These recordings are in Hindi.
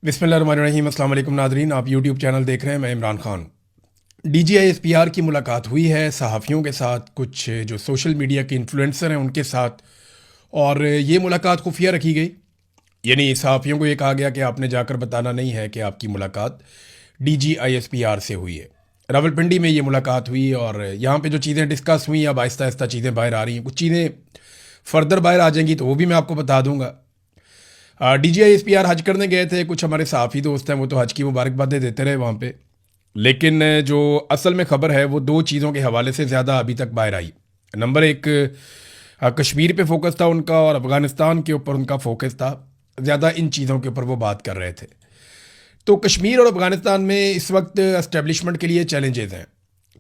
बिस्मिल्लाहिर्रहमानिर्रहीम। अस्सलाम वालेकुम नादरीन, आप यूट्यूब चैनल देख रहे हैं। मैं इमरान खान। DGISPR की मुलाकात हुई है सहाफ़ियों के साथ, कुछ जो सोशल मीडिया के इन्फ्लुएंसर हैं उनके साथ, और ये मुलाकात खुफिया रखी गई। यानी सहाफ़ियों को ये कहा गया कि आपने जाकर बताना नहीं है कि आपकी मुलाकात DGISPR से हुई है। रावलपिंडी में ये मुलाकात हुई और यहाँ पे जो चीज़ें डिस्कस हुई, अब आहिस्ता आहिस्ता चीज़ें बाहर आ रही हैं। कुछ चीज़ें फर्दर बाहर आ जाएंगी तो वो भी मैं आपको बता दूंगा। DGISPR हज करने गए थे, कुछ हमारे साफ़ी दोस्त हैं वो तो हज की मुबारकबादें देते रहे वहाँ पे, लेकिन जो असल में ख़बर है वो दो चीज़ों के हवाले से ज़्यादा अभी तक बाहर आई। नंबर एक, कश्मीर पे फोकस था उनका और अफ़गानिस्तान के ऊपर उनका फोकस था ज़्यादा। इन चीज़ों के ऊपर वो बात कर रहे थे। तो कश्मीर और अफ़गानिस्तान में इस वक्त एस्टेब्लिशमेंट के लिए चैलेंजेस हैं।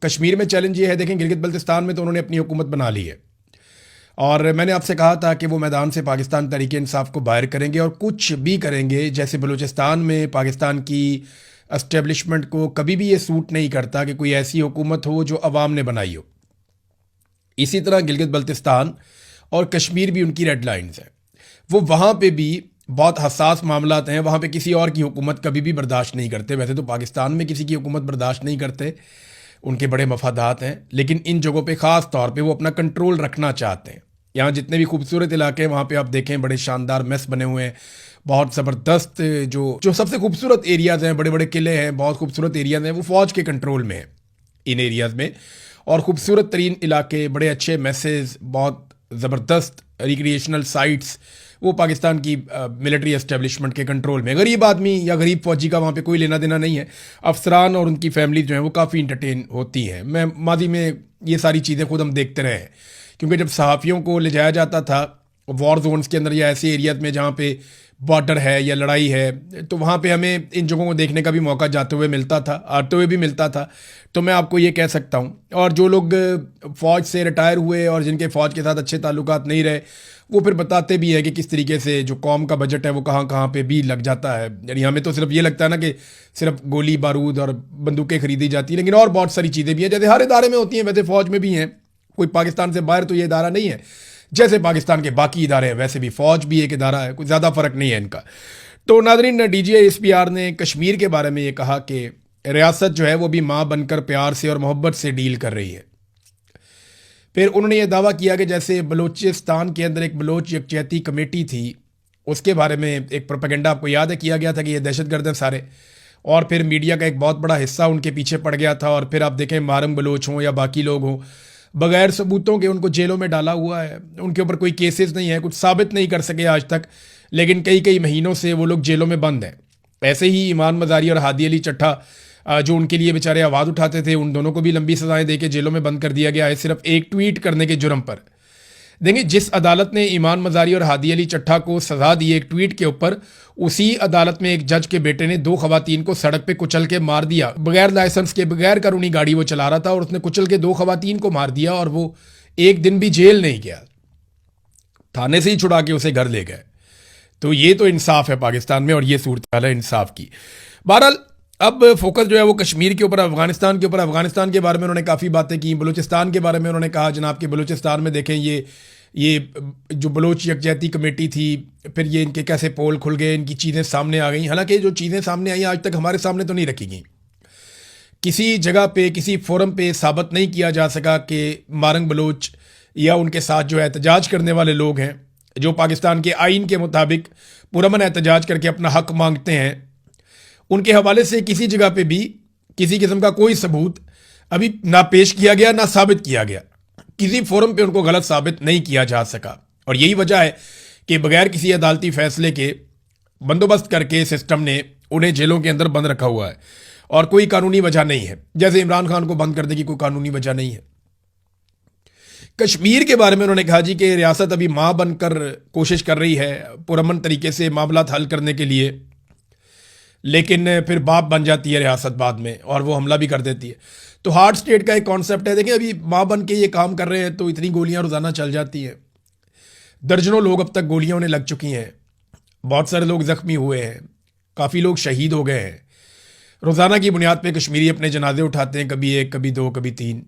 कश्मीर में चैलेंज ये है, देखें गिलगित बल्तिस्तान में तो उन्होंने अपनी हुकूमत बना ली है, और मैंने आपसे कहा था कि वो मैदान से पाकिस्तान तहरीक इंसाफ को बाहर करेंगे और कुछ भी करेंगे। जैसे बलूचिस्तान में पाकिस्तान की एस्टेब्लिशमेंट को कभी भी ये सूट नहीं करता कि कोई ऐसी हुकूमत हो जो अवाम ने बनाई हो, इसी तरह गिलगित बल्तिस्तान और कश्मीर भी उनकी रेड लाइन्स हैं। वो वहाँ पे भी बहुत हसास मामलात हैं, वहाँ पे किसी और की हुकूमत कभी भी बर्दाश्त नहीं करते। वैसे तो पाकिस्तान में किसी की हुकूमत बर्दाश्त नहीं करते, उनके बड़े मफादात हैं, लेकिन इन जगहों पे ख़ास तौर पे वो अपना कंट्रोल रखना चाहते हैं। यहाँ जितने भी खूबसूरत इलाके हैं वहाँ पे आप देखें बड़े शानदार मेस बने हुए हैं, बहुत ज़बरदस्त जो जो सबसे खूबसूरत एरियाज़ हैं, बड़े बड़े किले हैं, बहुत खूबसूरत एरियाज़ हैं, वो फ़ौज के कंट्रोल में हैं इन एरियाज़ में। और ख़ूबसूरत तरीन इलाके, बड़े अच्छे मैसेज, बहुत ज़बरदस्त रिक्रिएशनल साइट्स, वो पाकिस्तान की मिलिट्री एस्टेब्लिशमेंट के कंट्रोल में। गरीब आदमी या गरीब फौजी का वहाँ पे कोई लेना देना नहीं है। अफसरान और उनकी फैमिली जो है वो काफ़ी इंटरटेन होती हैं। मैं माजी में ये सारी चीज़ें खुद हम देखते रहे हैं, क्योंकि जब सहाफ़ियों को ले जाया जाता था वॉर जोन्स के अंदर या ऐसे एरियाज में जहाँ पे बॉर्डर है या लड़ाई है, तो वहाँ पे हमें इन जगहों को देखने का भी मौका जाते हुए मिलता था, आते हुए भी मिलता था। तो मैं आपको ये कह सकता हूँ, और जो लोग फ़ौज से रिटायर हुए और जिनके फ़ौज के साथ अच्छे ताल्लुकात नहीं रहे, वो फिर बताते भी है कि किस तरीके से जो कौम का बजट है वो कहाँ कहाँ पे भी लग जाता है। यानी हमें तो सिर्फ ये लगता है ना कि सिर्फ गोली बारूद और बंदूकें खरीदी जाती हैं, लेकिन और बहुत सारी चीज़ें भी हैं जैसे हर इदारे में होती हैं, वैसे फ़ौज में भी हैं। कोई पाकिस्तान से बाहर तो ये इदारा नहीं है, जैसे पाकिस्तान के बाकी इदारे हैं वैसे भी फ़ौज भी एक इदारा है, कोई ज़्यादा फ़र्क नहीं है इनका। तो नादरीन, DGISPR ने कश्मीर के बारे में ये कहा कि रियासत जो है वो भी माँ बनकर प्यार से और मोहब्बत से डील कर रही है। फिर उन्होंने ये दावा किया कि जैसे बलूचिस्तान के अंदर एक बलोच यकजहती कमेटी थी, उसके बारे में एक प्रोपेगेंडा आपको याद है किया गया था कि ये दहशतगर्द हैं सारे, और फिर मीडिया का एक बहुत बड़ा हिस्सा उनके पीछे पड़ गया था। और फिर आप देखें मारंग बलोच हों या बाकी लोग हों, बगैर सबूतों के उनको जेलों में डाला हुआ है। उनके ऊपर कोई केसेस नहीं है, कुछ साबित नहीं कर सके आज तक, लेकिन कई कई महीनों से वो लोग जेलों में बंद हैं। ऐसे ही ईमान मज़ारी और हादी अली चट्टा जो उनके लिए बेचारे आवाज़ उठाते थे, उन दोनों को भी लंबी सजाएं देके जेलों में बंद कर दिया गया है, सिर्फ एक ट्वीट करने के जुर्म पर। देखिए, जिस अदालत ने ईमान मज़ारी और हादी अली चट्टा को सज़ा दी एक ट्वीट के ऊपर, उसी अदालत में एक जज के बेटे ने दो खवातीन को सड़क पे कुचल के मार दिया। बगैर लाइसेंस के, बगैर कानूनी गाड़ी वो चला रहा था और उसने कुचल के दो खवातीन को मार दिया, और वो एक दिन भी जेल नहीं गया, थाने से ही छुड़ा के उसे घर ले गए। तो ये तो इंसाफ है पाकिस्तान में, और ये सूरत हाल है इंसाफ की। बहरहाल अब फोकस जो है वो कश्मीर के ऊपर, अफगानिस्तान के ऊपर। अफगानिस्तान के बारे में उन्होंने काफ़ी बातें की। बलूचिस्तान के बारे में उन्होंने कहा जनाब कि बलूचिस्तान में देखें ये जो बलोच यकजहती कमेटी थी, फिर ये इनके कैसे पोल खुल गए, इनकी चीज़ें सामने आ गई। हालांकि जो चीज़ें सामने आई आज तक हमारे सामने तो नहीं रखी गई, किसी जगह पे किसी फोरम पे साबित नहीं किया जा सका कि मारंग बलोच या उनके साथ जो एहतजाज करने वाले लोग हैं, जो पाकिस्तान के आइन के मुताबिक पुरअमन एहतजाज करके अपना हक मांगते हैं, उनके हवाले से किसी जगह पे भी किसी किस्म का कोई सबूत अभी ना पेश किया गया, ना साबित किया गया। किसी फोरम पे उनको गलत साबित नहीं किया जा सका, और यही वजह है कि बगैर किसी अदालती फैसले के बंदोबस्त करके सिस्टम ने उन्हें जेलों के अंदर बंद रखा हुआ है, और कोई कानूनी वजह नहीं है। जैसे इमरान खान को बंद करने की कोई कानूनी वजह नहीं है। कश्मीर के बारे में उन्होंने कहा जी कि रियासत अभी माँ बनकर कोशिश कर रही है पुरअमन तरीके से मामला हल करने के लिए, लेकिन फिर बाप बन जाती है रियासत बाद में, और वो हमला भी कर देती है। तो हार्ड स्टेट का एक कॉन्सेप्ट है। देखिए, अभी माँ बन के ये काम कर रहे हैं तो इतनी गोलियां रोज़ाना चल जाती हैं, दर्जनों लोग अब तक गोलियां उन्हें लग चुकी हैं, बहुत सारे लोग ज़ख्मी हुए हैं, काफ़ी लोग शहीद हो गए हैं। रोज़ाना की बुनियाद पे कश्मीरी अपने जनाजे उठाते हैं, कभी एक, कभी दो, कभी तीन।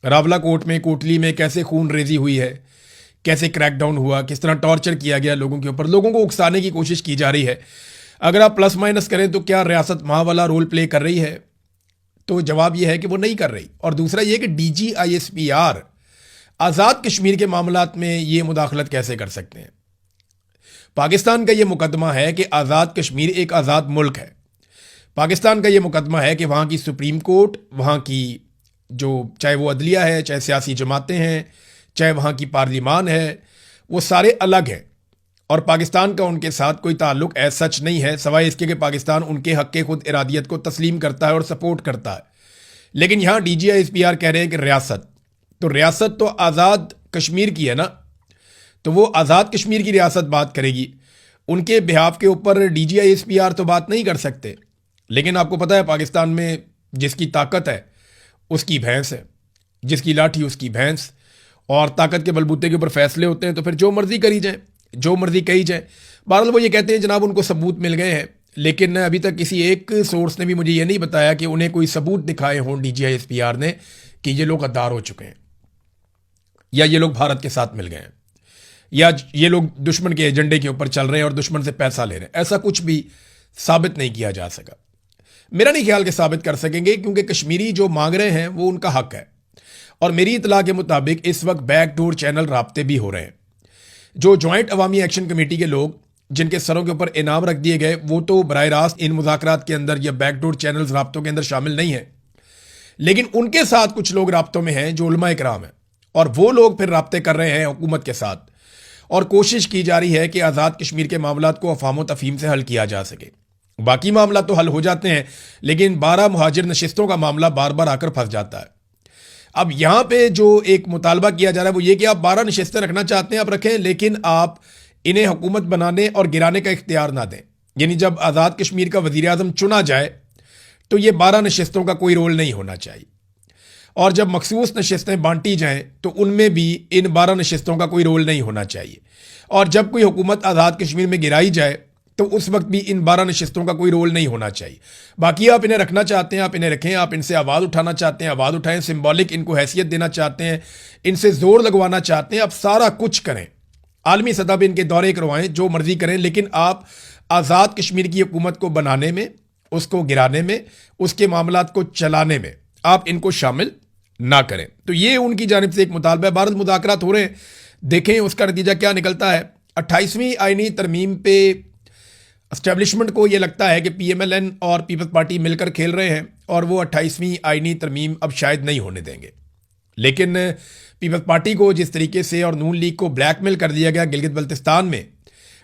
रावला कोट में, कोटली में कैसे खून रेजी हुई है, कैसे क्रैकडाउन हुआ, किस तरह टॉर्चर किया गया लोगों के ऊपर, लोगों को उकसाने की कोशिश की जा रही है। अगर आप प्लस माइनस करें तो क्या रियासत माँ वाला रोल प्ले कर रही है? तो जवाब यह है कि वो नहीं कर रही। और दूसरा यह कि DGISPR आज़ाद कश्मीर के मामलात में ये मुदाखलत कैसे कर सकते हैं? पाकिस्तान का ये मुकदमा है कि आज़ाद कश्मीर एक आज़ाद मुल्क है। पाकिस्तान का ये मुकदमा है कि वहाँ की सुप्रीम कोर्ट, वहाँ की जो चाहे वो अदलिया है, चाहे सियासी जमातें हैं, चाहे वहाँ की पार्लिमान है, वो सारे अलग हैं और पाकिस्तान का उनके साथ कोई ताल्लुक ऐसा सच नहीं है, सवाए इसके कि पाकिस्तान उनके हक़ के खुद इरादियत को तस्लीम करता है और सपोर्ट करता है। लेकिन यहाँ DGISPR कह रहे हैं कि रियासत तो आज़ाद कश्मीर की है ना, तो वो आज़ाद कश्मीर की रियासत बात करेगी, उनके बिहाफ के ऊपर DGISPR तो बात नहीं कर सकते। लेकिन आपको पता है पाकिस्तान में जिसकी ताकत है उसकी भैंस है, जिसकी लाठी उसकी भैंस, और ताकत के बलबूते के ऊपर फैसले होते हैं तो फिर जो मर्जी करी जाए, जो मर्जी कही जाए। बहरहाल वो ये कहते हैं जनाब उनको सबूत मिल गए हैं, लेकिन अभी तक किसी एक सोर्स ने भी मुझे ये नहीं बताया कि उन्हें कोई सबूत दिखाए हों DGISPR ने कि ये लोग गद्दार हो चुके हैं, या ये लोग भारत के साथ मिल गए हैं, या ये लोग दुश्मन के एजेंडे के ऊपर चल रहे हैं और दुश्मन से पैसा ले रहे हैं। ऐसा कुछ भी साबित नहीं किया जा सका। मेरा नहीं ख्याल कि साबित कर सकेंगे, क्योंकि कश्मीरी जो मांग रहे हैं वो उनका हक है। और मेरी इतला के मुताबिक इस वक्त बैकडोर चैनल राब्ते भी हो रहे हैं। जो ज्वाइंट अवामी एक्शन कमेटी के लोग जिनके सरों के ऊपर इनाम रख दिए गए, वो तो बराह रास्त इन मुज़ाकरात के अंदर या बैकडोर चैनल्स राब्तों के अंदर शामिल नहीं है, लेकिन उनके साथ कुछ लोग राब्तों में हैं जो उलमा इकराम हैं, और वो लोग फिर राब्ते कर रहे हैं हुकूमत के साथ, और कोशिश की जा रही है कि आज़ाद कश्मीर के मामलात को अफाम तफहीम से हल किया जा सके। बाकी मामला तो हल हो जाते हैं, लेकिन 12 मुहाजिर नशिस्तों का मामला बार बार आकर फंस जाता है। अब यहां पे जो एक मुतालबा किया जा रहा है वो ये कि आप 12 नशिस्तें रखना चाहते हैं आप रखें, लेकिन आप इन्हें हुकूमत बनाने और गिराने का इख्तियार ना दें। यानी जब आज़ाद कश्मीर का वज़ीर आज़म चुना जाए तो ये 12 नशिस्तों का कोई रोल नहीं होना चाहिए, और जब मखसूस नशिस्तें बांटी जाएं तो उनमें भी इन 12 नशिस्तों का कोई रोल नहीं होना चाहिए, और जब कोई हुकूमत आज़ाद कश्मीर में गिराई जाए तो उस वक्त भी इन 12 नशिस्तों का कोई रोल नहीं होना चाहिए। बाकी आप इन्हें रखना चाहते हैं, आप इन्हें रखें, आप इनसे आवाज़ उठाना चाहते हैं आवाज़ उठाएं, सिंबॉलिक इनको हैसियत देना चाहते हैं, इनसे जोर लगवाना चाहते हैं, आप सारा कुछ करें, आलमी सतह पर इनके दौरे करवाएं, जो मर्जी करें, लेकिन आप आज़ाद कश्मीर की हुकूमत को बनाने में, उसको गिराने में, उसके मामलात को चलाने में आप इनको शामिल ना करें। तो ये उनकी जानिब से एक मुतालबा है। भारत मुज़ाकरात हो रहे हैं, देखें उसका नतीजा क्या निकलता है। 28वीं आईनी तरमीम पे एस्टेब्लिशमेंट को ये लगता है कि PMLN और पीपल्स पार्टी मिलकर खेल रहे हैं, और वो 28वीं आईनी तरमीम अब शायद नहीं होने देंगे। लेकिन पीपल्स पार्टी को जिस तरीके से और नून लीग को ब्लैकमेल कर दिया गया गिलगित बल्तिस्तान में,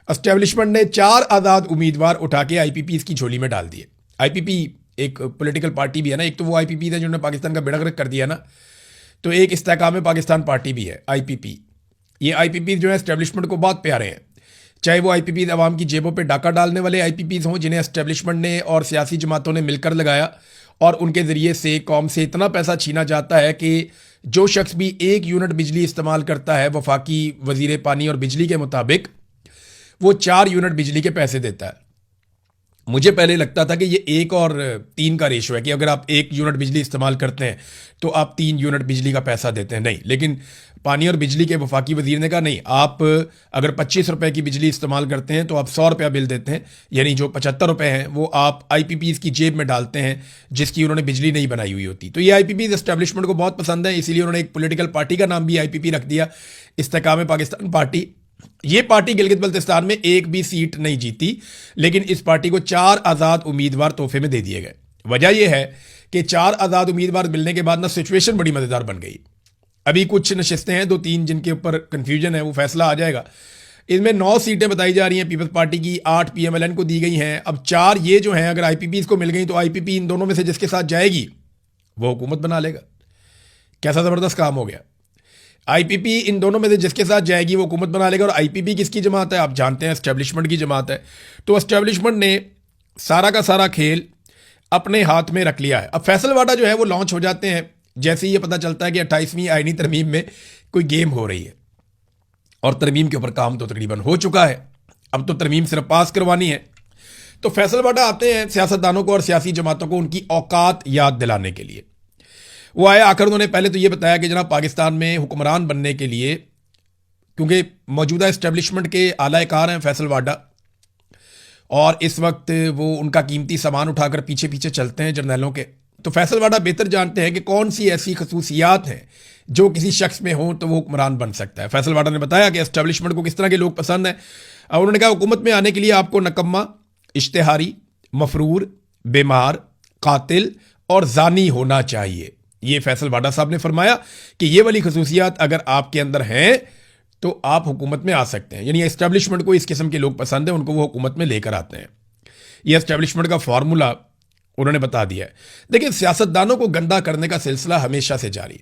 एस्टेब्लिशमेंट ने 4 आज़ाद उम्मीदवार उठा के IPPs की झोली में डाल दिए। IPP एक पॉलिटिकल पार्टी भी है ना, एक तो वो IPPs है जिन्होंने पाकिस्तान का बेड़ा गर्क कर दिया ना, तो एक इस्तेहकाम पाकिस्तान पार्टी भी है IPP। ये IPPs जो है एस्टेब्लिशमेंट को बहुत प्यारे हैं, चाहे वो IPPs अवाम की जेबों पे डाका डालने वाले IPPs हों जिन्हें एस्टेब्लिशमेंट ने और सियासी जमातों ने मिलकर लगाया, और उनके ज़रिए से कौम से इतना पैसा छीना जाता है कि जो शख्स भी 1 यूनिट बिजली इस्तेमाल करता है वफाकी वज़ीर पानी और बिजली के मुताबिक वो 4 यूनिट बिजली के पैसे देता है। मुझे पहले लगता था कि ये 1 और 3 का रेशो है कि अगर आप 1 यूनिट बिजली इस्तेमाल करते हैं तो आप 3 यूनिट बिजली का पैसा देते हैं। नहीं, लेकिन पानी और बिजली के वफाकी वजीर ने कहा नहीं, आप अगर 25 रुपए की बिजली इस्तेमाल करते हैं तो आप 100 रुपया बिल देते हैं, यानी जो 75 रुपए हैं वो आप IPPs की जेब में डालते हैं जिसकी उन्होंने बिजली नहीं बनाई हुई होती। तो ये IPPs एस्टेब्लिशमेंट को बहुत पसंद है, इसीलिए उन्होंने एक पॉलिटिकल पार्टी का नाम भी IPP रख दिया, इस्तेहकाम पाकिस्तान पार्टी। ये पार्टी गिलगित बल्तिस्तान में एक भी सीट नहीं जीती, लेकिन इस पार्टी को 4 आज़ाद उम्मीदवार तोहफे में दे दिए गए। वजह यह है कि 4 आज़ाद उम्मीदवार मिलने के बाद ना सिचुएशन बड़ी मज़ेदार बन गई। अभी कुछ नशिस्तें हैं 2-3 जिनके ऊपर कन्फ्यूजन है, वो फैसला आ जाएगा। इनमें 9 सीटें बताई जा रही हैं पीपल्स पार्टी की, 8 PMLN को दी गई हैं। अब 4 ये जो हैं अगर IPPs को मिल गई तो IPP इन दोनों में से जिसके साथ जाएगी वो हुकूमत बना लेगा। कैसा ज़बरदस्त काम हो गया। IPP इन दोनों में से जिसके साथ जाएगी वो हुकूमत बना लेगा। और IPP किसकी जमात है? आप जानते हैं एस्टेब्लिशमेंट की जमात है। तो एस्टेब्लिशमेंट ने सारा का सारा खेल अपने हाथ में रख लिया है। अब फैसलवाडा जो है वो लॉन्च हो जाते हैं जैसे ही ये पता चलता है कि 28वीं आईनी तरमीम में कोई गेम हो रही है, और तरमीम के ऊपर काम तो तकरीबन हो चुका है, अब तो तरमीम सिर्फ पास करवानी है। तो फैसलवाडा आते हैं सियासतदानों को और सियासी जमातों को उनकी औकात याद दिलाने के लिए। वो आए, आकर उन्होंने पहले तो ये बताया कि जनाब पाकिस्तान में हुक्मरान बनने के लिए, क्योंकि मौजूदा इस्टेब्लिशमेंट के आला कार हैं फैसलवाडा, और इस वक्त वो उनका कीमती सामान उठाकर पीछे पीछे चलते हैं जर्नैलों के। तो फैसल वाडा बेहतर जानते हैं कि कौन सी ऐसी खसूसियात हैं जो किसी शख्स में हो तो वो हुक्मरान बन सकता है। फैसल वाडा ने बताया कि एस्टेब्लिशमेंट को किस तरह के लोग पसंद हैं। और उन्होंने कहा हुकूमत में आने के लिए आपको नकम्मा, इश्तेहारी, मफरूर, बीमार, कातिल और जानी होना चाहिए। ये फैसल वाडा साहब ने फरमाया कि ये वाली खसूसियात अगर आपके अंदर हैं तो आप हुकूमत में आ सकते हैं। यानी एस्टेब्लिशमेंट को इस किस्म के लोग पसंद हैं, उनको वो हुकूमत में लेकर आते हैं। ये एस्टेब्लिशमेंट का फार्मूला उन्होंने बता दिया है। देखिए, सियासतदानों को गंदा करने का सिलसिला हमेशा से जारी।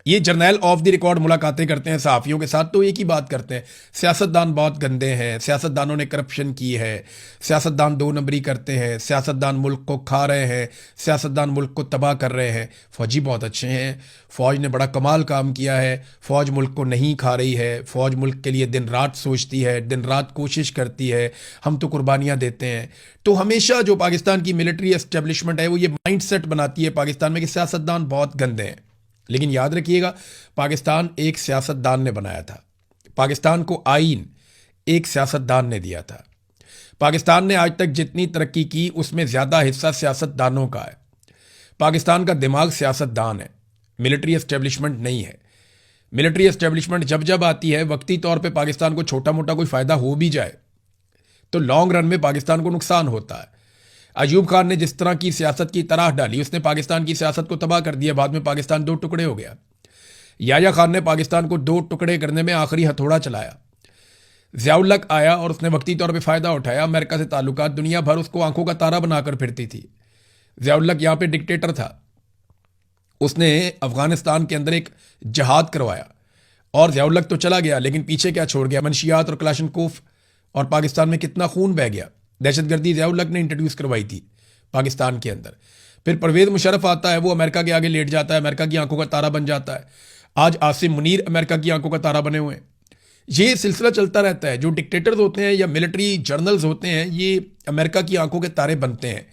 ये जर्नैल ऑफ द रिकॉर्ड मुलाकातें करते हैं सहाफ़ियों के साथ तो एक ही बात करते हैं, सियासतदान बहुत गंदे हैं, सियासतदानों ने करप्शन की है, सियासतदान दो नंबरी करते हैं, सियासतदान मुल्क को खा रहे हैं, सियासतदान मुल्क को तबाह कर रहे हैं। फ़ौजी बहुत अच्छे हैं, फ़ौज ने बड़ा कमाल काम किया है, फ़ौज मुल्क को नहीं खा रही है, फ़ौज मुल्क के लिए दिन रात सोचती है, दिन रात कोशिश करती है, हम तो कुर्बानियाँ देते हैं। तो हमेशा जो पाकिस्तान की मिलिट्री एस्टेब्लिशमेंट है वो ये माइंड सेट बनाती है पाकिस्तान में कि सियासतदान बहुत गंदे हैं। लेकिन याद रखिएगा, पाकिस्तान एक सियासतदान ने बनाया था, पाकिस्तान को आइन एक सियासतदान ने दिया था। पाकिस्तान ने आज तक जितनी तरक्की की उसमें ज़्यादा हिस्सा सियासतदानों का है। पाकिस्तान का दिमाग सियासतदान है, मिलिट्री एस्टेब्लिशमेंट नहीं है। मिलिट्री एस्टेब्लिशमेंट जब जब आती है वक्ती तौर पे पाकिस्तान को छोटा मोटा कोई फ़ायदा हो भी जाए तो लॉन्ग रन में पाकिस्तान को नुकसान होता है। अयूब खान ने जिस तरह की सियासत की तरह डाली, उसने पाकिस्तान की सियासत को तबाह कर दिया। बाद में पाकिस्तान दो टुकड़े हो गया। याया खान ने पाकिस्तान को दो टुकड़े करने में आखिरी हथौड़ा चलाया। ज़ियाउल हक आया और उसने वक्ती तौर पे फ़ायदा उठाया। अमेरिका से ताल्लुकात, दुनिया भर उसको आंखों का तारा बनाकर फिरती थी। ज़ियाउल हक यहाँ पे डिक्टेटर था, उसने अफगानिस्तान के अंदर एक जहाद करवाया और ज़ियाउल हक तो चला गया, लेकिन पीछे क्या छोड़ गया? मंशियात और क्लाशनकोफ, और पाकिस्तान में कितना खून बह गया। दहशतगर्दी ज़ियाउल हक ने इंट्रोड्यूस करवाई थी पाकिस्तान के अंदर। फिर परवेज़ मुशर्रफ आता है, वो अमेरिका के आगे लेट जाता है, अमेरिका की आंखों का तारा बन जाता है। आज आसिम मुनीर अमेरिका की आंखों का तारा बने हुए हैं। ये सिलसिला चलता रहता है। जो डिक्टेटर्स होते हैं या मिलिट्री जर्नल्स होते हैं, ये अमेरिका की आंखों के तारे बनते हैं।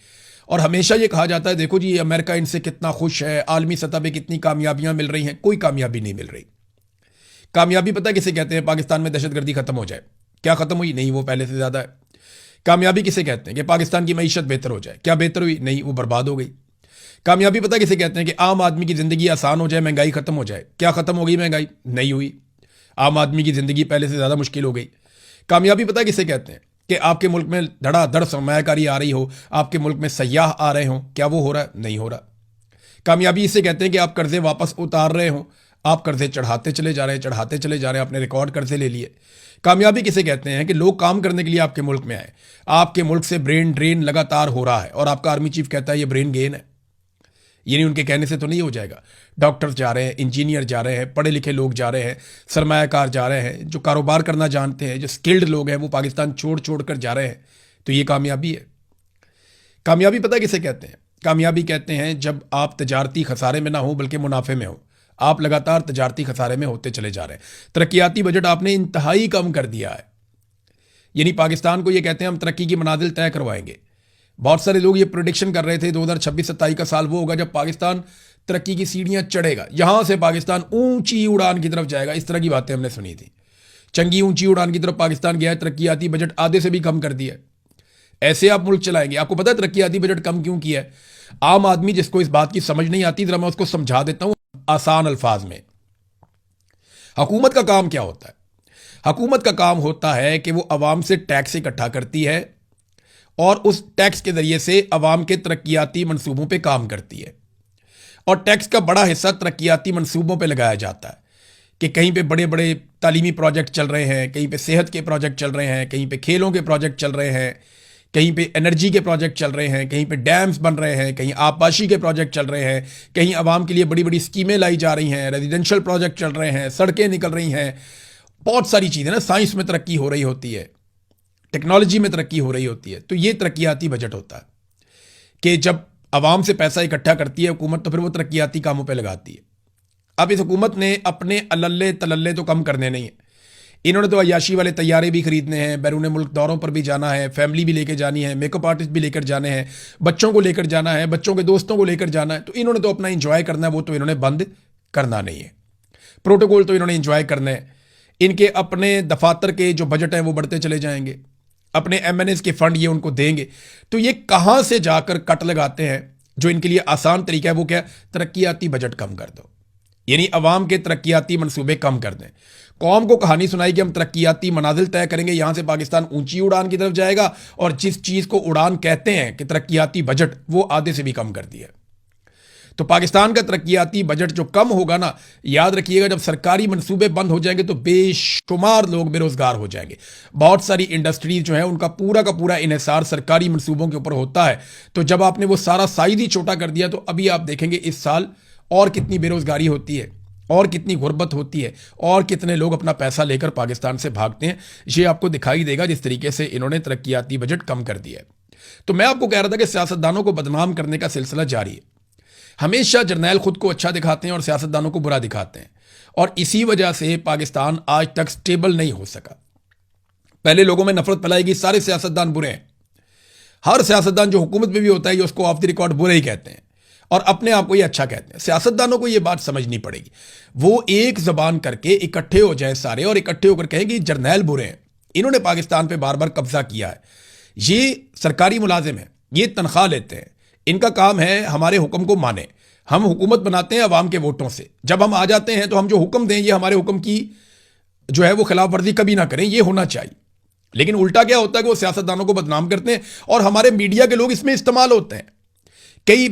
और हमेशा ये कहा जाता है, देखो जी अमेरिका इनसे कितना खुश है, आलमी सतह पर कितनी कामयाबियाँ मिल रही हैं। कोई कामयाबी नहीं मिल रही। कामयाबी पता किसे कहते हैं? पाकिस्तान में दहशतगर्दी खत्म हो जाए। क्या खत्म हुई? नहीं, वो पहले से ज़्यादा है। कामयाबी किसे कहते हैं? कि पाकिस्तान की मईशत बेहतर हो जाए। क्या बेहतर हुई? नहीं, वो बर्बाद हो गई। कामयाबी पता किसे कहते हैं? कि आम आदमी की ज़िंदगी आसान हो जाए, महंगाई खत्म हो जाए। क्या खत्म हो गई महंगाई? नहीं हुई, आम आदमी की ज़िंदगी पहले से ज़्यादा मुश्किल हो गई। कामयाबी पता किसे कहते हैं? कि आपके मुल्क में धड़ाधड़ सरमायाकारी आ रही हो, आपके मुल्क में सयाह आ रहे हों। क्या वो हो रहा है? नहीं हो रहा। कामयाबी इसे कहते हैं कि आप कर्जे वापस उतार रहे हो, आप कर्जे चढ़ाते चले जा रहे हैं, चढ़ाते चले जा रहे हैं, आपने रिकॉर्ड कर्जे ले लिए। कामयाबी किसे कहते हैं? कि लोग काम करने के लिए आपके मुल्क में आए, आपके मुल्क से ब्रेन ड्रेन लगातार हो रहा है और आपका आर्मी चीफ कहता है ये ब्रेन गेन है। ये नहीं, उनके कहने से तो नहीं हो जाएगा। डॉक्टर्स जा रहे हैं, इंजीनियर जा रहे हैं, पढ़े लिखे लोग जा रहे हैं, सरमायाकार जा रहे हैं, जो कारोबार करना जानते हैं, जो स्किल्ड लोग हैं वो पाकिस्तान छोड़ छोड़ कर जा रहे हैं। तो ये कामयाबी है। कामयाबी पता किसे कहते हैं? कामयाबी कहते हैं जब आप तजारती खसारे में ना हो बल्कि मुनाफे में हो। आप लगातार तजारती खसारे में होते चले जा रहे हैं। तरक्याती बजट आपने इंतहाई कम कर दिया है। यानी पाकिस्तान को ये कहते हैं हम तरक्की की मनाजिल तय करवाएंगे। बहुत सारे लोग ये प्रोडिक्शन कर रहे थे 2026-27 का साल वो होगा जब पाकिस्तान तरक्की की सीढ़ियां चढ़ेगा, यहां से पाकिस्तान ऊंची उड़ान की तरफ जाएगा। इस तरह की बातें हमने सुनी थी। चंगी ऊंची उड़ान की तरफ पाकिस्तान गया है, तरक्याती बजट आधे से भी कम कर दिया है। ऐसे आप मुल्क चलाएंगे? आपको पता है तरक्याती बजट कम क्यों किया है? आम आदमी जिसको इस बात की समझ नहीं आती, जरा मैं उसको समझा देता हूं आसान अल्फाज में। हुकूमत का काम क्या होता है? हुकूमत का काम होता है कि वो अवाम से टैक्स इकट्ठा करती है और उस टैक्स के जरिए से अवाम के तरक्याती मंसूबों पे काम करती है। और टैक्स का बड़ा हिस्सा तरक्याती मंसूबों पे लगाया जाता है कि कहीं पे बड़े बड़े तालीमी प्रोजेक्ट चल रहे हैं, कहीं पे सेहत के प्रोजेक्ट चल रहे हैं, कहीं पे खेलों के प्रोजेक्ट चल रहे हैं, कहीं पे एनर्जी के प्रोजेक्ट चल रहे हैं, कहीं पे डैम्स बन रहे हैं, कहीं आबपाशी के प्रोजेक्ट चल रहे हैं, कहीं आवाम के लिए बड़ी बड़ी स्कीमें लाई जा रही हैं, रेजिडेंशियल प्रोजेक्ट चल रहे हैं, सड़कें निकल रही हैं। बहुत सारी चीज़ें ना, साइंस में तरक्की हो रही होती है, टेक्नोलॉजी में तरक्की हो रही होती है। तो ये तरक्याती बजट होता है कि जब आवाम से पैसा इकट्ठा करती है हुकूमत तो फिर वो तरक्याती कामों पर लगाती है। अब इस हुकूमत ने अपने अल्ले तलल्ले तो कम करने नहीं है। इन्होंने तो अयाशी वाले तैयारे भी खरीदने हैं, बैरून मुल्क दौरों पर भी जाना है, फैमिली भी लेकर जानी है, मेकअप आर्टिस्ट भी लेकर जाने हैं, बच्चों को लेकर जाना है, बच्चों के दोस्तों को लेकर जाना है। तो इन्होंने तो अपना इंजॉय करना है, वो तो इन्होंने बंद करना नहीं है। प्रोटोकॉल तो इन्होंने इंजॉय करना है। इनके अपने दफातर के जो बजट हैं वो बढ़ते चले जाएंगे। अपने एमएनएस के फंड ये उनको देंगे। तो ये कहां से जाकर कट लगाते हैं? जो इनके लिए आसान तरीका है वो क्या? तरक्याती बजट कम कर दो, यानी अवाम के तरक्याती मंसूबे कम कर दें। कौम को कहानी सुनाई कि हम तरक्याती मनाजिल तय करेंगे, यहां से पाकिस्तान ऊंची उड़ान की तरफ जाएगा, और जिस चीज को उड़ान कहते हैं कि तरक्याती बजट, वो आधे से भी कम कर दिया। तो पाकिस्तान का तरक्याती बजट जो कम होगा ना, याद रखिएगा, जब सरकारी मंसूबे बंद हो जाएंगे तो बेशुमार लोग बेरोजगार हो जाएंगे। बहुत सारी इंडस्ट्रीज जो है उनका पूरा का पूरा इन्हिसार सरकारी मंसूबों के ऊपर होता है। तो जब आपने वो सारा साइज ही छोटा कर दिया, तो अभी आप देखेंगे इस साल और कितनी बेरोजगारी होती है, और कितनी गुर्बत होती है, और कितने लोग अपना पैसा लेकर पाकिस्तान से भागते हैं। ये आपको दिखाई देगा जिस तरीके से इन्होंने तरक्याती बजट कम कर दिया है। तो मैं आपको कह रहा था कि सियासतदानों को बदनाम करने का सिलसिला जारी है। हमेशा जर्नैल खुद को अच्छा दिखाते हैं और सियासतदानों को बुरा दिखाते हैं, और इसी वजह से पाकिस्तान आज तक स्टेबल नहीं हो सका। पहले लोगों में नफरत फैलाएगी, सारे सियासतदान बुरे हैं। हर सियासतदान जो हुकूमत में भी होता है ये उसको ऑफ द रिकॉर्ड बुरे ही कहते हैं, और अपने आप को ये अच्छा कहते हैं। सियासतदानों को ये बात समझनी पड़ेगी। वो एक जबान करके इकट्ठे हो जाए सारे, और इकट्ठे होकर कहें कि जर्नैल बुरे हैं, इन्होंने पाकिस्तान पे बार बार कब्जा किया है, ये सरकारी मुलाजिम है, ये तनख्वाह लेते हैं, इनका काम है हमारे हुक्म को माने। हम हुकूमत बनाते हैं अवाम के वोटों से, जब हम आ जाते हैं तो हम जो हुक्म दें ये हमारे हुक्म की जो है वो खिलाफ वर्जी कभी ना करें, ये होना चाहिए। लेकिन उल्टा क्या होता है कि वो सियासतदानों को बदनाम करते हैं, और हमारे मीडिया के लोग इसमें इस्तेमाल होते हैं। कई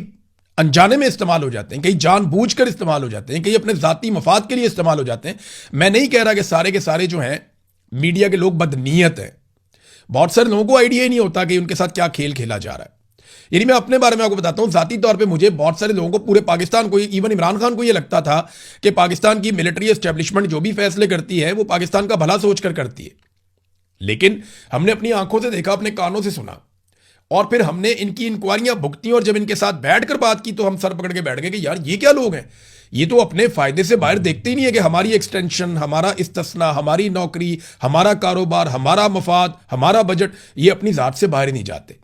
अनजाने में इस्तेमाल हो जाते हैं, कई जानबूझकर इस्तेमाल हो जाते हैं, कई अपने जाती मफाद के लिए इस्तेमाल हो जाते हैं। मैं नहीं कह रहा कि सारे के सारे जो हैं मीडिया के लोग बदनीयत हैं। बहुत सारे लोगों को आइडिया ही नहीं होता कि उनके साथ क्या खेल खेला जा रहा है। यानी मैं अपने बारे में आपको बताता हूं, जाती तौर पे मुझे बहुत सारे लोगों को, पूरे पाकिस्तान को, इवन इमरान खान को, यह लगता था कि पाकिस्तान की मिलिट्री एस्टेब्लिशमेंट जो भी फैसले करती है वो पाकिस्तान का भला सोचकर करती है। लेकिन हमने अपनी आंखों से देखा, अपने कानों से सुना, और फिर हमने इनकी इंक्वायरियां भुगती, और जब इनके साथ बैठकर बात की तो हम सर पकड़ के बैठ गए कि यार ये क्या लोग हैं, ये तो अपने फायदे से बाहर देखते ही नहीं है कि हमारी एक्सटेंशन, हमारा इस्तिस्ना, हमारी नौकरी, हमारा कारोबार, हमारा मफाद, हमारा बजट, ये अपनी जात से बाहर ही नहीं जाते।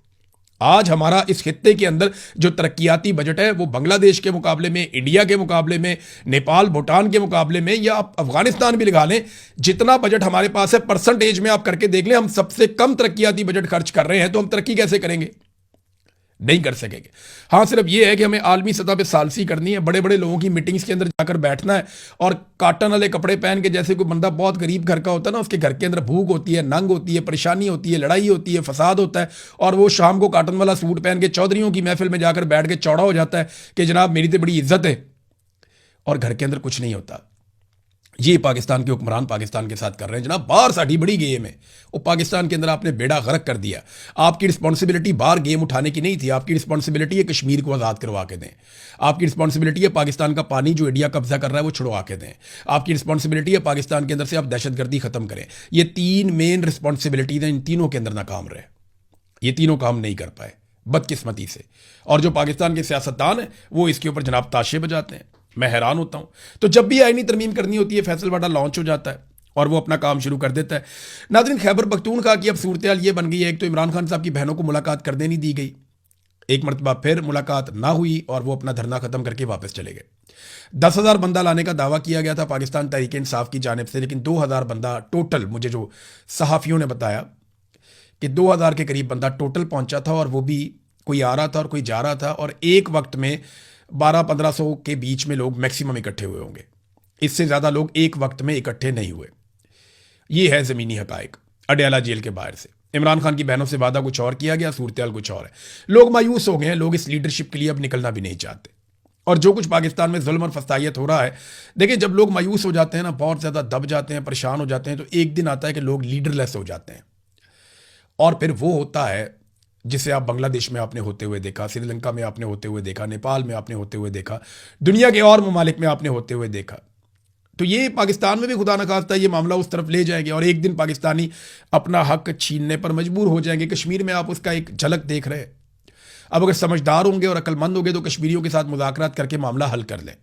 आज हमारा इस खित्ते के अंदर जो तरक्याती बजट है वो बांग्लादेश के मुकाबले में, इंडिया के मुकाबले में, नेपाल भूटान के मुकाबले में, या आप अफगानिस्तान भी लगा लें, जितना बजट हमारे पास है परसेंटेज में आप करके देख लें, हम सबसे कम तरक्याती बजट खर्च कर रहे हैं। तो हम तरक्की कैसे करेंगे? नहीं कर सकेंगे। हाँ, सिर्फ ये है कि हमें आलमी सतह पे सालसी करनी है, बड़े बड़े लोगों की मीटिंग्स के अंदर जाकर बैठना है, और काटन वाले कपड़े पहन के, जैसे कोई बंदा बहुत गरीब घर का होता है ना, उसके घर के अंदर भूख होती है, नंग होती है, परेशानी होती है, लड़ाई होती है, फसाद होता है, और वो शाम को काटन वाला सूट पहन के चौधरियों की महफिल में जाकर बैठ के चौड़ा हो जाता है कि जनाब मेरी तो बड़ी इज्जत है, और घर के अंदर कुछ नहीं होता। ये पाकिस्तान के हुक्मरान पाकिस्तान के साथ कर रहे हैं जनाब। बाहर साड़ी बड़ी गेम है, वो पाकिस्तान के अंदर आपने बेड़ा गर्क कर दिया। आपकी रिस्पॉन्सिबिलिटी बाहर गेम उठाने की नहीं थी, आपकी रिस्पॉन्सिबिलिटी है कश्मीर को आज़ाद करवा के दें। आपकी रिस्पॉन्सिबिलिटी है पाकिस्तान का पानी जो इंडिया कब्जा कर रहा है वो छुड़वा के दें। आपकी रिस्पॉन्सिबिलिटी है पाकिस्तान के अंदर से आप दहशतगर्दी खत्म करें। ये तीन मेन रिस्पॉन्सिबिलिटीज हैं, इन तीनों के अंदर नाकाम रहे, ये तीनों काम नहीं कर पाए बदकिस्मती से। और जो पाकिस्तान के सियासतदान हैं वो इसके ऊपर जनाब ताशे बजाते हैं। मैं हैरान होता हूं। तो जब भी आईनी तरमीम करनी होती है, फैसलवाड़ा लॉन्च हो जाता है और वो अपना काम शुरू कर देता है। नाज़रीन, खैबर पख्तूनख्वा की अब सूरत हाल ये बन गई है, एक तो इमरान खान साहब की बहनों को मुलाकात करने नहीं दी गई, एक मरतबा फिर मुलाकात ना हुई और वो अपना धरना खत्म करके वापस चले गए। 10,000 बंदा लाने का दावा किया गया था पाकिस्तान तहरीक इंसाफ की जानिब से, लेकिन 2,000 बंदा टोटल, मुझे जो सहाफ़ियों ने बताया कि 2,000 के करीब बंदा टोटल पहुंचा था, और वो भी कोई आ रहा था और कोई जा रहा था, और एक वक्त में 1200-1500 के बीच में लोग मैक्सिमम इकट्ठे हुए होंगे। इससे ज़्यादा लोग एक वक्त में इकट्ठे नहीं हुए। ये है ज़मीनी हकायक अडयाला जेल के बाहर से। इमरान खान की बहनों से वादा कुछ और किया गया, सूरत हाल कुछ और है। लोग मायूस हो गए हैं, लोग इस लीडरशिप के लिए अब निकलना भी नहीं चाहते। और जो कुछ पाकिस्तान में जुल्म और फसाइयत हो रहा है, देखिए जब लोग मायूस हो जाते हैं ना, बहुत ज़्यादा दब जाते हैं, परेशान हो जाते हैं, तो एक दिन आता है कि लोग लीडरलेस हो जाते हैं। और फिर वो होता है जिसे आप बांग्लादेश में आपने होते हुए देखा, श्रीलंका में आपने होते हुए देखा, नेपाल में आपने होते हुए देखा, दुनिया के और ममालिक में आपने होते हुए देखा। तो ये पाकिस्तान में भी खुदा न खास्ता ये मामला उस तरफ ले जाएंगे और एक दिन पाकिस्तानी अपना हक छीनने पर मजबूर हो जाएंगे। कश्मीर में आप उसका एक झलक देख रहे हैं। अब अगर समझदार होंगे और अक्लमंद होंगे तो कश्मीरियों के साथ मुज़ाकरात करके मामला हल कर लें,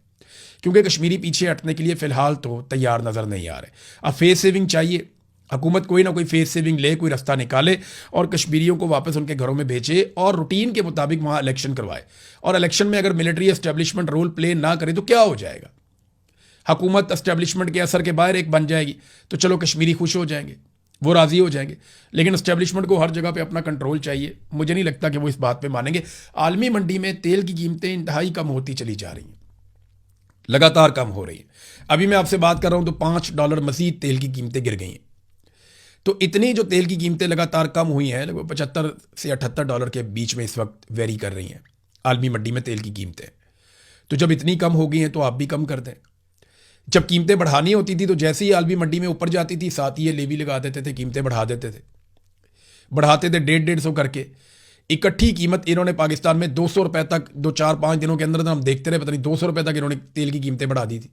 क्योंकि कश्मीरी पीछे हटने के लिए फ़िलहाल तो तैयार नज़र नहीं आ रहे। अब फेस सेविंग चाहिए, हुकूमत कोई ना कोई फेस सेविंग ले, कोई रास्ता निकाले और कश्मीरियों को वापस उनके घरों में भेजे और रूटीन के मुताबिक वहाँ इलेक्शन करवाए। और इलेक्शन में अगर मिलिट्री एस्टेब्लिशमेंट रोल प्ले ना करे तो क्या हो जाएगा? हुकूमत एस्टेब्लिशमेंट के असर के बाहर एक बन जाएगी, तो चलो कश्मीरी खुश हो जाएंगे। वो राज़ी हो जाएंगे। लेकिन इस्टेब्लिशमेंट को हर जगह पे अपना कंट्रोल चाहिए। मुझे नहीं लगता कि वो इस बात पे मानेंगे। आलमी मंडी में तेल की कीमतें इंतहाई कम होती चली जा रही हैं, लगातार कम हो रही हैं। अभी मैं आपसे बात कर रहा हूं तो $5 मज़ीद तेल की कीमतें गिर गई हैं। तो इतनी जो तेल की कीमतें लगातार कम हुई हैं, लगभग $75 से $78 के बीच में इस वक्त वेरी कर रही हैं आलमी मंडी में तेल की कीमतें। तो जब इतनी कम हो गई हैं तो आप भी कम कर दें। जब कीमतें बढ़ानी होती थी तो जैसे ही आलमी मंडी में ऊपर जाती थी, साथ ही ये लेवी लगा देते थे, कीमतें बढ़ा देते थे, बढ़ाते थे 150-150 करके। इकट्ठी कीमत इन्होंने पाकिस्तान में 200 रुपए तक 2-4-5 दिनों के अंदर हम देखते रहे, पता नहीं 200 रुपए तक इन्होंने तेल की कीमतें बढ़ा दी थी।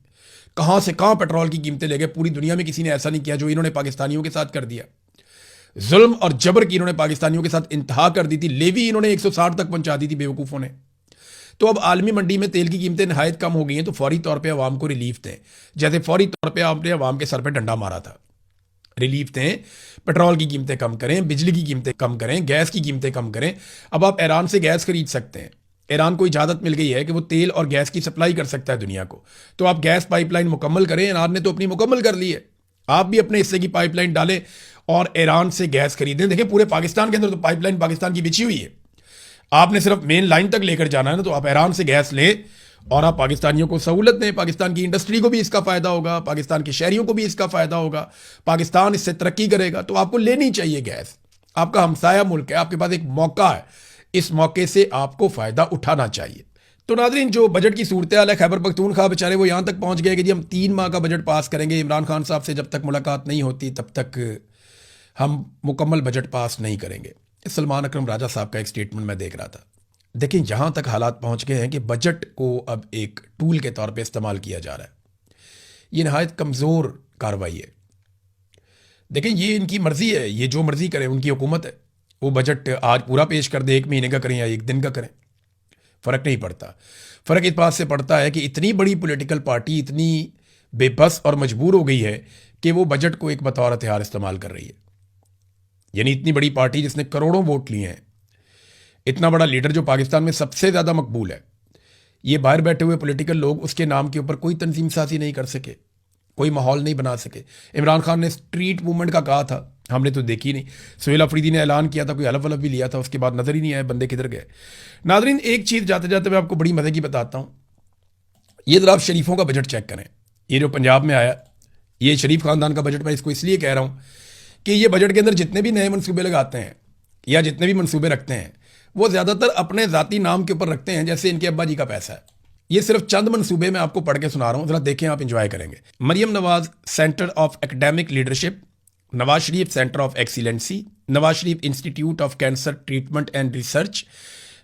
कहाँ से कहाँ पेट्रोल की कीमतें ले गए, पूरी दुनिया में किसी ने ऐसा नहीं किया जो इन्होंने पाकिस्तानियों के साथ कर दिया। जुल्म और जबर की इन्होंने पाकिस्तानियों के साथ इंतहा कर दी थी। लेवी इन्होंने 160 तक पहुंचा दी थी बेवकूफ़ों ने। तो अब आलमी मंडी में तेल की कीमतें नहायत कम हो गई हैं, तो फौरी तौर पे अवाम को रिलीफ दें, जैसे फौरी तौर पे आपने अवाम के सर पे डंडा मारा था। रिलीफ दें, पेट्रोल की कीमतें कम करें, बिजली की कीमतें कम करें, गैस की कीमतें कम करें। अब आप ईरान से गैस खरीद सकते हैं। ईरान को इजाज़त मिल गई है कि वो तेल और गैस की सप्लाई कर सकता है दुनिया को। तो आप गैस पाइपलाइन मुकम्मल करें। ईरान ने तो अपनी मुकम्मल कर ली है, आप भी अपने हिस्से की पाइपलाइन डालें और ईरान से गैस खरीदें। देखिए पूरे पाकिस्तान के अंदर तो पाइपलाइन पाकिस्तान की बिछी हुई है, आपने सिर्फ मेन लाइन तक लेकर जाना है ना। तो आप ईरान से गैस लें और आप पाकिस्तानियों को सहूलत दें। पाकिस्तान की इंडस्ट्री को भी इसका फ़ायदा होगा, पाकिस्तान के शहरियों को भी इसका फ़ायदा होगा, पाकिस्तान इससे तरक्की करेगा। तो आपको लेनी चाहिए गैस, आपका हमसाया मुल्क है, आपके पास एक मौका है, इस मौके से आपको फ़ायदा उठाना चाहिए। तो नाज़रीन, जो बजट की सूरत हाल है खैबर पख्तूनख्वा बेचारे वो यहाँ तक पहुँच गए कि जी हम 3 माह का बजट पास करेंगे। इमरान खान साहब से जब तक मुलाकात नहीं होती तब तक हम मुकम्मल बजट पास नहीं करेंगे। सलमान अकरम राजा साहब का एक स्टेटमेंट मैं देख रहा था। देखिए यहाँ तक हालात पहुँच गए हैं कि बजट को अब एक टूल के तौर पे इस्तेमाल किया जा रहा है। ये नहायत कमज़ोर कार्रवाई है। देखिए ये इनकी मर्ज़ी है, ये जो मर्ज़ी करें, उनकी हुकूमत है। वो बजट आज पूरा पेश कर दे, 1 महीने का करें या 1 दिन का करें, फ़र्क नहीं पड़ता। फ़र्क इस बात से पड़ता है कि इतनी बड़ी पॉलिटिकल पार्टी इतनी बेबस और मजबूर हो गई है कि वो बजट को एक बतौर हथियार इस्तेमाल कर रही है। यानी इतनी बड़ी पार्टी जिसने करोड़ों वोट लिए हैं, इतना बड़ा लीडर जो पाकिस्तान में सबसे ज़्यादा मकबूल है, ये बाहर बैठे हुए पॉलिटिकल लोग उसके नाम के ऊपर कोई तंजीम साजी नहीं कर सके, कोई माहौल नहीं बना सके। इमरान खान ने स्ट्रीट मूवमेंट का कहा था, हमने तो देखी नहीं। सुहेल अफरीदी ने ऐलान किया था, कोई हलफ वलफ भी लिया था, उसके बाद नज़र ही नहीं आया बंदे किधर गए। नाज़रीन एक चीज़ जाते जाते मैं आपको बड़ी मज़े की बताता हूँ। ये ज़रा आप शरीफों का बजट चेक करें। ये जो पंजाब में आया, ये शरीफ ख़ानदान का बजट, मैं इसको इसलिए कह रहा हूँ कि ये बजट के अंदर जितने भी नए मनसूबे लगाते हैं या जितने भी मनसूबे रखते हैं, वो ज़्यादातर अपने ज़ाती नाम के ऊपर रखते हैं, जैसे इनके अब्बा जी का पैसा है। ये सिर्फ चंद मनसूबे मैं आपको पढ़ के सुना रहा हूँ, ज़रा देखें, आप इंजॉय करेंगे। Maryam Nawaz centre of academic leadership, Nawaz Sharif centre of excellency, Nawaz Sharif institute of cancer treatment and research,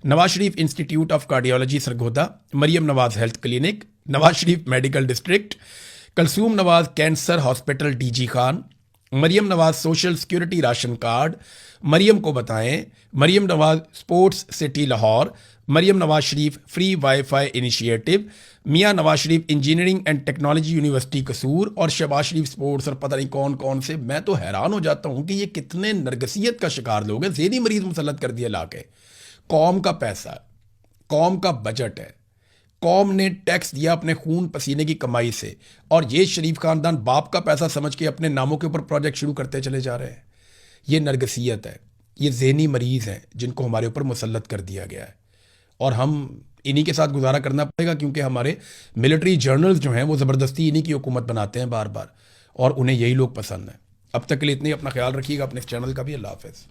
Nawaz Sharif institute of cardiology Sargodha, Maryam Nawaz health clinic, Nawaz Sharif medical district, Kalsoom Nawaz cancer hospital DG Khan, Maryam Nawaz social security ration card, Maryam को बताएं, Maryam Nawaz sports city Lahore, Maryam Nawaz Sharif free wifi initiative, Mian Nawaz Sharif engineering and technology university कसूर और शहबाज शरीफ स्पोर्ट्स और पता नहीं कौन कौन से। मैं तो हैरान हो जाता हूँ कि ये कितने नरगसियत का शिकार लोग हैं। ज़ेनी मरीज मुसल्लत कर दिया लाके। कौम का पैसा, कौम का बजट है, कौम ने टैक्स दिया अपने खून पसीने की कमाई से, और ये शरीफ खानदान बाप का पैसा समझ के अपने नामों के ऊपर प्रोजेक्ट शुरू करते चले जा रहे हैं। ये नरगसियत है, ये ज़हनी मरीज़ हैं जिनको हमारे ऊपर मुसल्लत कर दिया गया है, और हम इन्हीं के साथ गुजारा करना पड़ेगा, क्योंकि हमारे मिलिट्री जर्नल्स जो हैं वो ज़बरदस्ती इन्हीं की हुकूमत बनाते हैं बार बार, और उन्हें यही लोग पसंद हैं। अब तक के लिए इतनी, अपना ख्याल रखिएगा, अपने इस चैनल का भी। अल्लाह हाफ़िज़।